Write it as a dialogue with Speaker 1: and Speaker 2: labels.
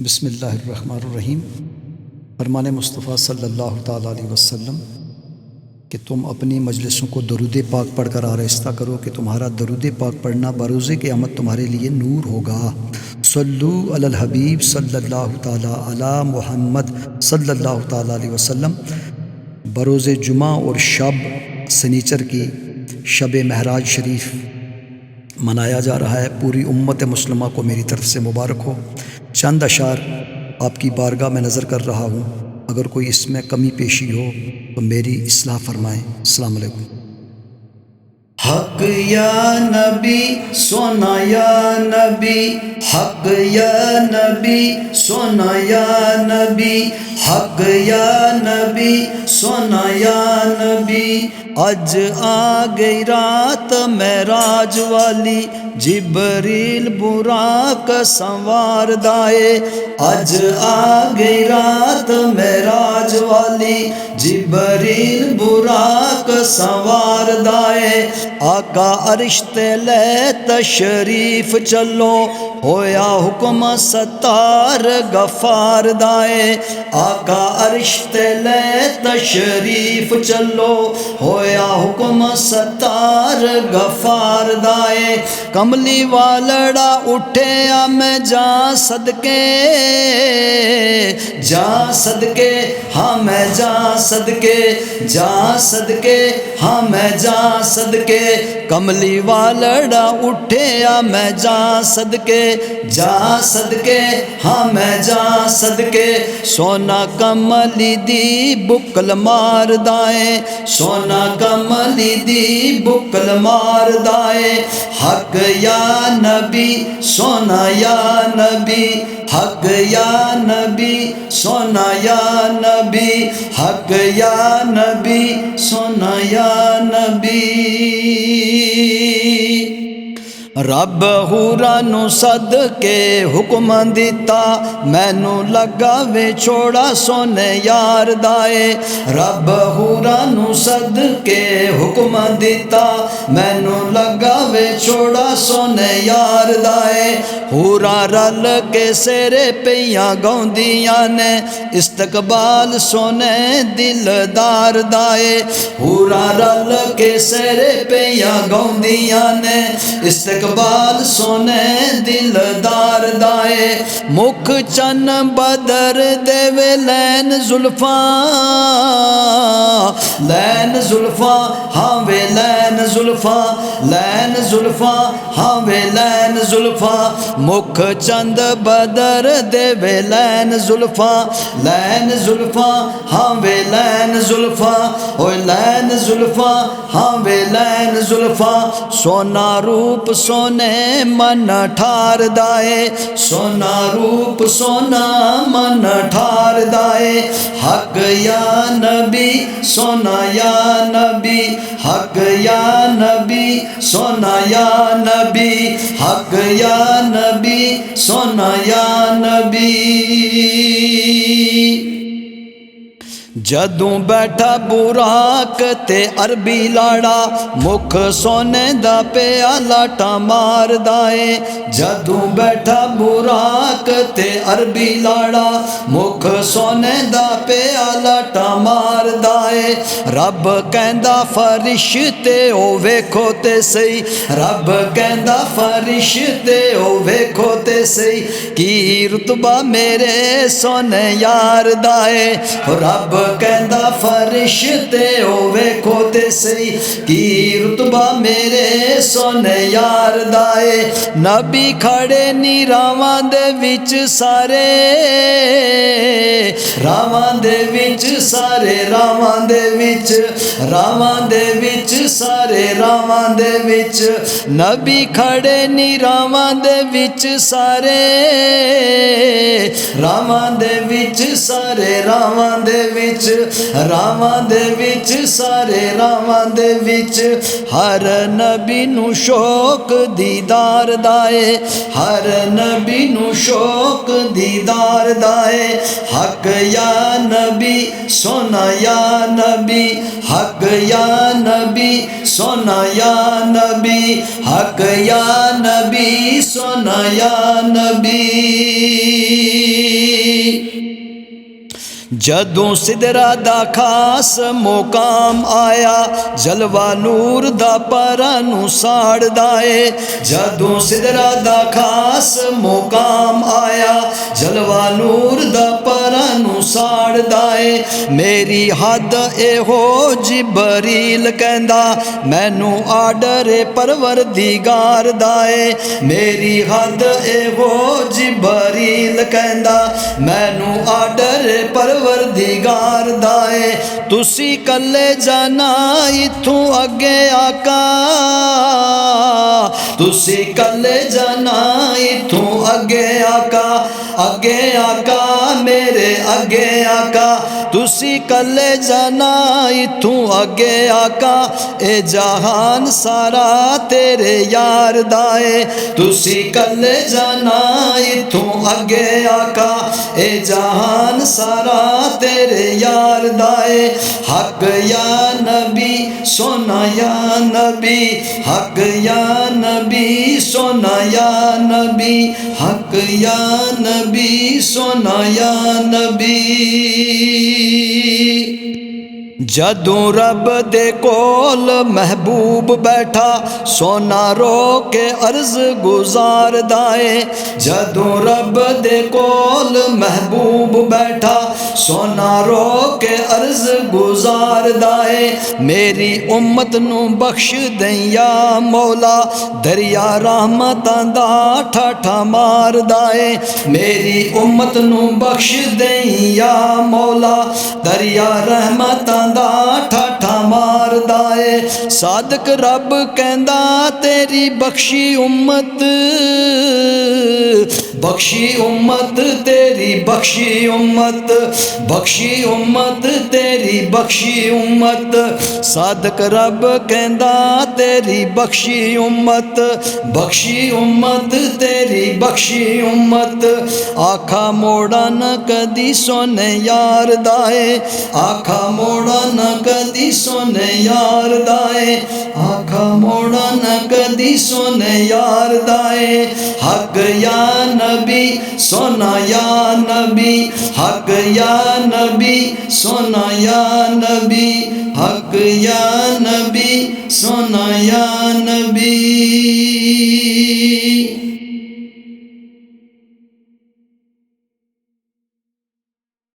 Speaker 1: بسم اللہ الرحمن الرحیم۔ فرمان مصطفیٰ صلی اللہ تعالیٰ علیہ وسلم کہ تم اپنی مجلسوں کو درود پاک پڑھ کر آراستہ کرو کہ تمہارا درود پاک پڑھنا بروز قیامت تمہارے لیے نور ہوگا۔ صلو علی الحبیب صلی اللہ تعالیٰ علی محمد صلی اللہ تعالیٰ علیہ وسلم۔ بروز جمعہ اور شب سنیچر کی شب معراج شریف منایا جا رہا ہے۔ پوری امت مسلمہ کو میری طرف سے مبارک ہو۔ چند اشعار آپ کی بارگاہ میں نظر کر رہا ہوں، اگر کوئی اس میں کمی پیشی ہو تو میری اصلاح فرمائیں۔ السلام علیکم۔
Speaker 2: حق یا نبی سونا یا نبی، حق یا نبی سونا یا نبی، حق یا نبی سونا یا نبی۔ اج آ گئی رات معراج والی، جبریل براق سنوار دائے۔ اج آ گئی رات معراج والی، جبریل براق سنوار دائے۔ آقا عرش تے لے تشریف چلو، ہویا حکم ستار غفار دائے۔ آقا عرش تے لے تشریف چلو، ہویا حکم ستار غفار دائے۔ کملی والڑا اٹھیا میں جان صدقے، جان صدقے ہاں میں جان صدقے، جان صدقے ہاں میں جان صدقے۔ کملی والڑا اٹھیا میں جان صدقے، جان صدقے ہاں میں جان صدقے۔ سونا کملی دی بکل مار دائیں، سونا کملی دی بکل مار دائیں۔ حق یا نبی سونا یا نبی، حق یا نبی سونا یا نبی، حق یا نبی سونا یا نبی۔ رب حورا نو صدقے حکم دیتا، مینو لگا وے چھوڑا سونے یار دائے۔ رب حورا نو صدقے حکم دیتا، مینو لگا وے چھوڑا سونے یار دائے۔ حورا رل کے سیرے پیاں گاؤندیاں نے، استقبال سونے دلدار دائے۔ حورا رل کے سیرے پیاں گاؤندیاں نے، استقبال سونے دلدار دائے۔ مکھ چن بدر دے وے لین زلفاں، لین زلفاں ہاں وے لین زلفاں، لین زلفاں ہاں وے لین زلفاں۔ مکھ چند بدر دے وے لین زلفاں، لین زلفاں ہاں وے لین زلفاں، اوے لین زلفاں ہاں وے لین زلفاں۔ سونا روپ سونے من ٹھار دائے، سونا روپ سونا من ٹھار دائے۔ حق یا نبی سونا یا نبی، حق یا نبی سونا یا نبی، حق یا نبی سونا یا نبی۔ جدوں بیٹھا براق تے عربی لاڑا، مکھ سونے دا پیالہ ٹمار دائے۔ جدوں بیٹھا براق تے عربی لاڑا، مکھ سونے دا پیالہ ٹمار دائے۔ رب کہندا فرشتے او ویکھو تے سہی، رب کہندا فرشتے او ویکھو تے سہی، کی رتبہ میرے سونے یار دائے۔ رب کہندا فرشتے او ویکھو تے سہی، کی رتبہ میرے سونے یار دائے۔ نبی کھڑے نی راواں دے وچ سارے، راواں دے وچ سارے، راواں دے وچ، راواں دے وچ سارے، راواں دے وچ۔ نبی کھڑے نی راواں دے وچ سارے، راواں دے وچ سارے، راواں دے وچ، راواں دے وچ سارے، راواں دے وچ۔ ہر نبی نو شوق دیدار دائے، ہر نبی نو شوق دیدار دائے۔ حق یا نبی سونا یا نبی، حق یا نبی سونا یا نبی، حق یا نبی سونا یا نبی۔ جدوں سدرا دا خاص مقام آیا جلوہ نور دا پراں نوں ساڑدا اے جدوں سدرا دا خاص مقام آیا جلوہ نور دا پراں نوں ساڑدا اے میری حد اے ہو جبریل کہندا مینوں آرڈر پروردگار دا اے میری حد اے ہو جبریل کہندا مینوں آرڈر پروردگار دائے تسی کلے جانا ایتھوں اگے آقا تسی کلے جانا ایتھوں اگے آقا میرے اگے آقا تسی کلے جانا ایتھوں اگے آقا اے جہان سارا تیرے یار دائے تسی کلے جانا ایتھوں اگے آقا اے جہان سارا تیرے یار دائے حق یا نبی سونا یا نبی حق یا نبی سونا یا نبی حق یا نبی سونا یا نبی جدوں رب دے کول محبوب بیٹھا سونا رو کے عرض گزار دائے جدوں رب دے کول محبوب بیٹھا سونا رو کے عرض گزار دائے میری امت نو بخش دیں یا مولا دریا رحمتاں دا ٹھاٹھا مار دائے میری امت نو بخش دیں یا مولا دریا رحمتاں دا ٹھاٹھا مار دائے صادق رب کہندا تیری بخشی امت تیری بخشی امت تیری بخشی امت صادق رب کہندا تیری بخشی امت تیری بخشی امت آکھا موڑا نہ کدی سونے یار دائے آکھا موڑا نہ کدی سونے یار دائے آکھا موڑا نہ کدی سونے یار دائے حق یا نبی سونا یا نبی حق یا نبی سونا یا نبی حق یا نبی سونا یا نبی